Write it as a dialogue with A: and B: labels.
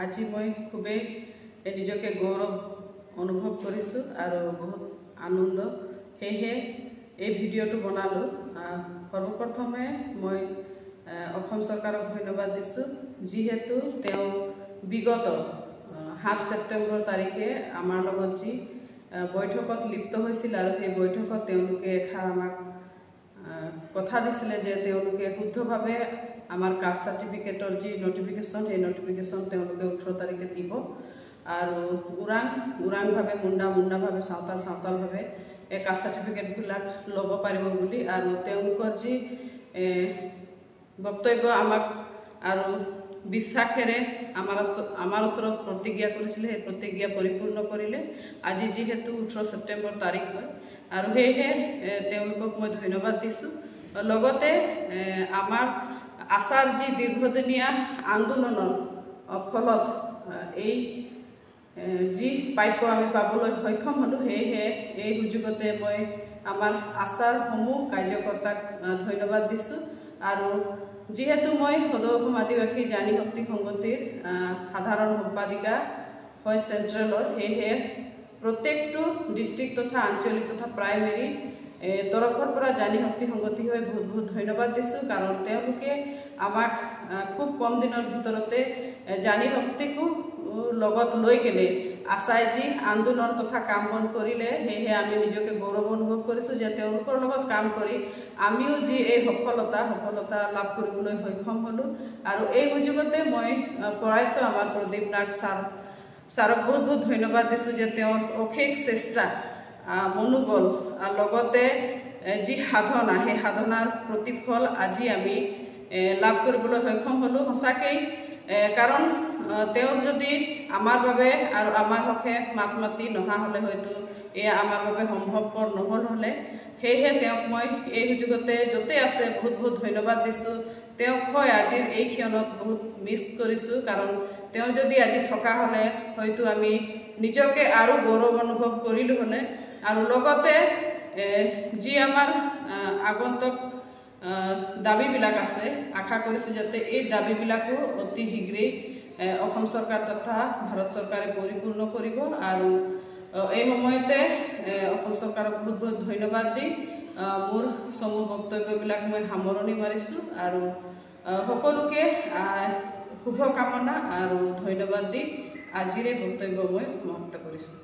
A: আজি মই খুবেই নিজকে গৌৰৱ অনুভৱ কৰিছোঁ আৰু বহুত আনন্দ সেয়ে এই ভিডিঅ'টো বনালো। সৰ্বপ্ৰথমে মই অসম চৰকাৰক ধন্যবাদ দিছোঁ, যিহেতু তেওঁ বিগত 7 ছেপ্টেম্বৰ তাৰিখে আমাৰ লগত যি বৈঠকত লিপ্ত হৈছিল আৰু সেই বৈঠকত তেওঁলোকে এষাৰ আমাক কথা দিছিলে যে তেওঁলোকে শুদ্ধভাৱে আমাৰ কাষ্ট সাৰ্টিফিকেটৰ যি নটিফিকেশন সেই নটিফিকেশন তেওঁলোকে 18 তাৰিখে দিব আৰু উৰাংভাৱে মুণ্ডাভাৱে সাঁওতালভাৱে এই কাষ্ট সাৰ্টিফিকেটবিলাক ল'ব পাৰিব বুলি আৰু তেওঁলোকৰ যি বক্তব্য আমাক আৰু বিশ্বাসেৰে আমাৰ ওচৰত প্ৰতিজ্ঞা কৰিছিলে সেই প্ৰতিজ্ঞা পৰিপূৰ্ণ কৰিলে। আজি যিহেতু 18 ছেপ্টেম্বৰ তাৰিখ হয় আৰু সেয়েহে তেওঁলোকক মই ধন্যবাদ দিছোঁ। লগতে আমাৰ আশাৰ যি দীৰ্ঘদিনীয়া আন্দোলনৰ ফলত এই যি প্ৰাপ্য আমি পাবলৈ সক্ষম হ'লোঁ, সেয়েহে এই সুযোগতে মই আমাৰ আশাৰ সমূহ কাৰ্যকৰ্তাক ধন্যবাদ দিছোঁ আৰু যিহেতু মই সদৌ অসম আদিবাসী জানি শক্তি সংগঠিৰ সাধাৰণ সম্পাদিকা হয় চেণ্ট্ৰেলৰ, সেয়েহে প্ৰত্যেকটো ডিষ্ট্ৰিক্ট তথা আঞ্চলিক তথা প্ৰাইমেৰী তৰফৰ পৰা জানি শক্তি সংগঠি হৈ বহুত ধন্যবাদ দিছোঁ, কাৰণ তেওঁলোকে আমাক খুব কম দিনৰ ভিতৰতে জানি শক্তিকো লগত লৈ কেনে আশাই যি আন্দোলন তথা কাম বন কৰিলে, সেয়েহে আমি নিজকে গৌৰৱ অনুভৱ কৰিছোঁ যে তেওঁলোকৰ লগত কাম কৰি আমিও যি এই সফলতা লাভ কৰিবলৈ সক্ষম হ'লোঁ। আৰু এই সুযোগতে মই প্ৰয়াত আমাৰ প্ৰদীপ নাথ ছাৰক বহুত ধন্যবাদ দিছোঁ যে তেওঁৰ অশেষ চেষ্টা মনোবল লগতে যি সাধনা সেই সাধনাৰ প্ৰতিফল আজি আমি লাভ কৰিবলৈ সক্ষম হ'লোঁ সঁচাকেই। কাৰণ তেওঁ যদি আমাৰ বাবে আৰু আমাৰ হকে মাত মাতি নহা হ'লে হয়তো এয়া আমাৰ বাবে সম্ভৱপৰ নহ'ল হ'লে। সেয়েহে তেওঁক মই এই সুযোগতে য'তে আছে বহুত ধন্যবাদ দিছোঁ। তেওঁক হয় আজিৰ এই ক্ষণত বহুত মিছ কৰিছোঁ, কাৰণ তেওঁ যদি আজি থকা হ'লে হয়তো আমি নিজকে আৰু গৌৰৱ অনুভৱ কৰিলোঁ হ'লে। আৰু লগতে যি আমাৰ আগন্তুক দাবীবিলাক আছে, আশা কৰিছোঁ যাতে এই দাবীবিলাকো অতি শীঘ্ৰেই অসম চৰকাৰ তথা ভাৰত চৰকাৰে পৰিপূৰ্ণ কৰিব। আৰু এই সময়তে অসম চৰকাৰক বহুত ধন্যবাদ দি মোৰ চমু বক্তব্যবিলাক মই সামৰণি মাৰিছোঁ আৰু সকলোকে শুভকামনা আৰু ধন্যবাদ দি আজিৰ এই বক্তব্য মই সমাপ্ত কৰিছোঁ।